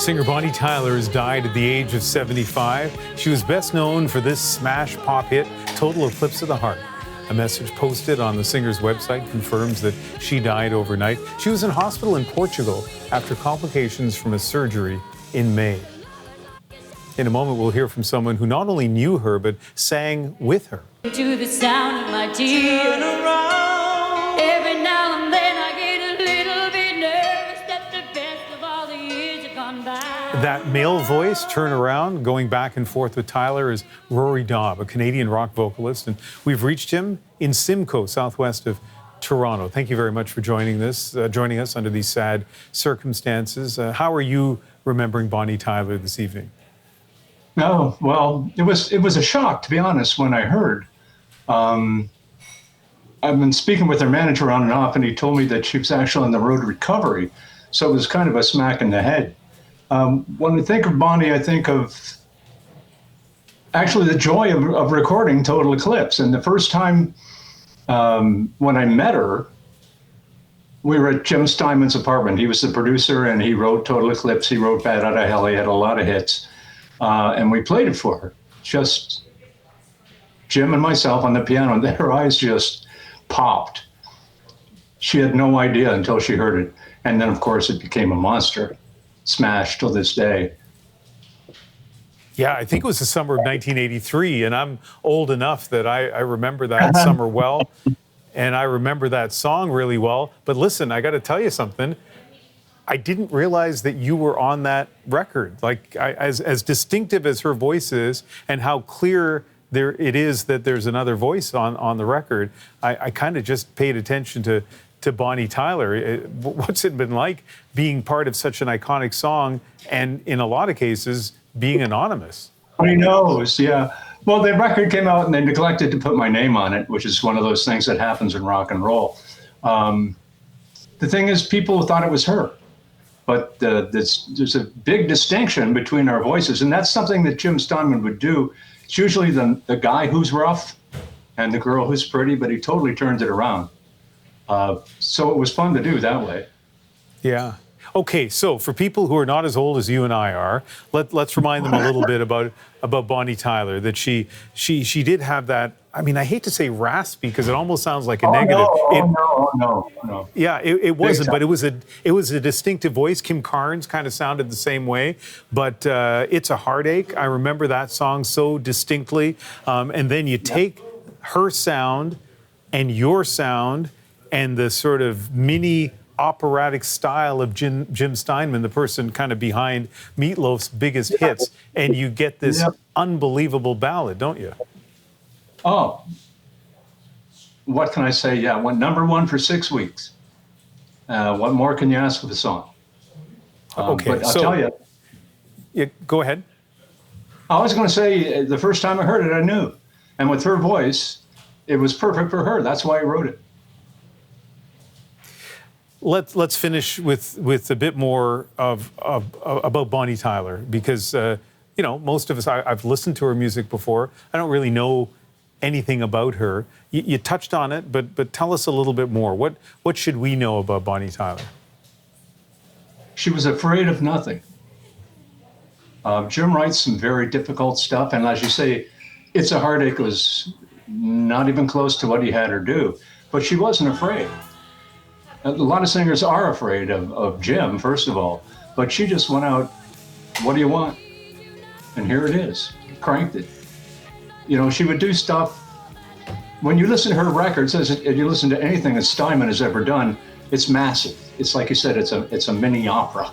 Singer Bonnie Tyler has died at the age of 75. She was best known for this smash pop hit, Total Eclipse of the Heart. A message posted on the singer's website confirms that she died overnight. She was in hospital in Portugal after complications from a surgery in May. In a moment, we'll hear from someone who not only knew her, but sang with her. To the sound of my tears. Every now and then I get a little bit nervous that the best of all the years have gone by. That male voice, turn around, going back and forth with Tyler, is Rory Daub, a Canadian rock vocalist, and we've reached him in Simcoe, southwest of Toronto. Thank you very much for joining us under these sad circumstances. How are you remembering Bonnie Tyler this evening? Oh, well, it was a shock, to be honest, when I heard. I've been speaking with her manager on and off, and he told me that she was actually on the road to recovery. So it was kind of a smack in the head. When I think of Bonnie, I think of actually the joy of recording Total Eclipse. And the first time when I met her, we were at Jim Steinman's apartment. He was the producer, and he wrote Total Eclipse. He wrote Bad Outta Hell. He had a lot of hits. And we played it for her. Just Jim and myself on the piano, and her eyes just popped. She had no idea until she heard it. And then, of course, it became a monster. Smash till this day. Yeah, I think it was the summer of 1983, and I'm old enough that I remember that summer well, and I remember that song really well. But listen, I got to tell you something. I didn't realize that you were on that record. Like, as distinctive as her voice is, and how clear it is that there's another voice on the record, I kind of just paid attention to Bonnie Tyler. What's it been like being part of such an iconic song, and in a lot of cases, being anonymous? Who knows, yeah. Well, the record came out and they neglected to put my name on it, which is one of those things that happens in rock and roll. The thing is, people thought it was her. But there's a big distinction between our voices, and that's something that Jim Steinman would do. It's usually the guy who's rough and the girl who's pretty, but he totally turns it around. So it was fun to do that way. Yeah. Okay, so for people who are not as old as you and I are, let's remind them a little bit about Bonnie Tyler, that she did have that, I mean, I hate to say raspy because it almost sounds like a negative. No. Yeah, it wasn't, but it was a distinctive voice. Kim Carnes kind of sounded the same way, but It's a Heartache. I remember that song so distinctly. And then you take her sound and your sound and the sort of mini operatic style of Jim Steinman, the person kind of behind Meatloaf's biggest hits, and you get this unbelievable ballad, don't you? Oh, what can I say? Yeah, went #1 for 6 weeks. What more can you ask of a song? Okay, but I'll tell you. Yeah, go ahead. I was going to say, the first time I heard it, I knew. And with her voice, it was perfect for her. That's why I wrote it. Let's finish with a bit more about Bonnie Tyler, because most of us, I've listened to her music before. I don't really know anything about her. You touched on it, but tell us a little bit more. What should we know about Bonnie Tyler? She was afraid of nothing. Jim writes some very difficult stuff, and as you say, It's a Heartache was not even close to what he had her do, but she wasn't afraid. A lot of singers are afraid of Jim, first of all, but she just went out, what do you want? And here it is, cranked it. She would do stuff, when you listen to her records, if you listen to anything that Steinman has ever done, it's massive. It's like you said, it's a mini opera.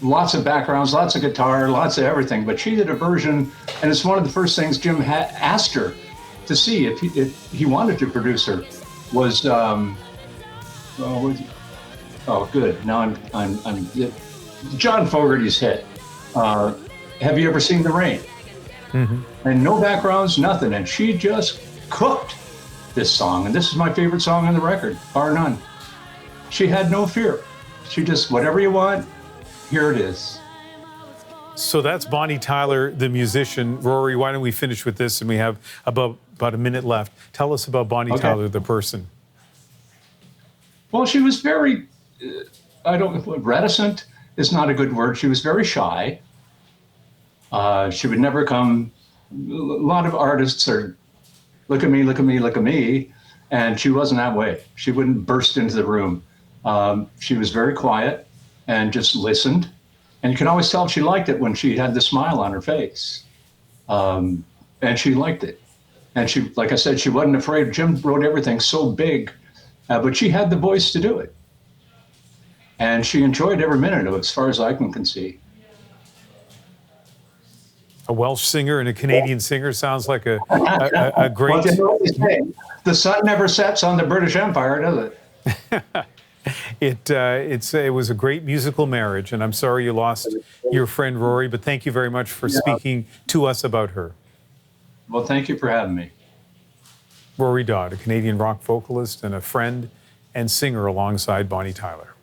Lots of backgrounds, lots of guitar, lots of everything, but she did a version, and it's one of the first things Jim asked her to see if he wanted to produce her, was good. Now I'm John Fogerty's hit. Have you ever seen the rain? Mm-hmm. And no backgrounds, nothing, and she just cooked this song, and this is my favorite song on the record, bar none. She had no fear. She just, whatever you want, here it is. So that's Bonnie Tyler, the musician. Rory, why don't we finish with this? And we have about a minute left. Tell us about Bonnie Tyler, the person. Well, she was very reticent is not a good word. She was very shy. She would never come. A lot of artists are, look at me, look at me, look at me. And she wasn't that way. She wouldn't burst into the room. She was very quiet and just listened. And you can always tell she liked it when she had the smile on her face. And she liked it. And she, like I said, she wasn't afraid. Jim wrote everything so big, but she had the voice to do it. And she enjoyed every minute of it, as far as I can see. A Welsh singer and a Canadian singer sounds like a great... Well, you know what they say, the sun never sets on the British Empire, does it? It was a great musical marriage, and I'm sorry you lost your friend Rory, but thank you very much for speaking to us about her. Well, thank you for having me. Rory Dodd, a Canadian rock vocalist and a friend and singer alongside Bonnie Tyler.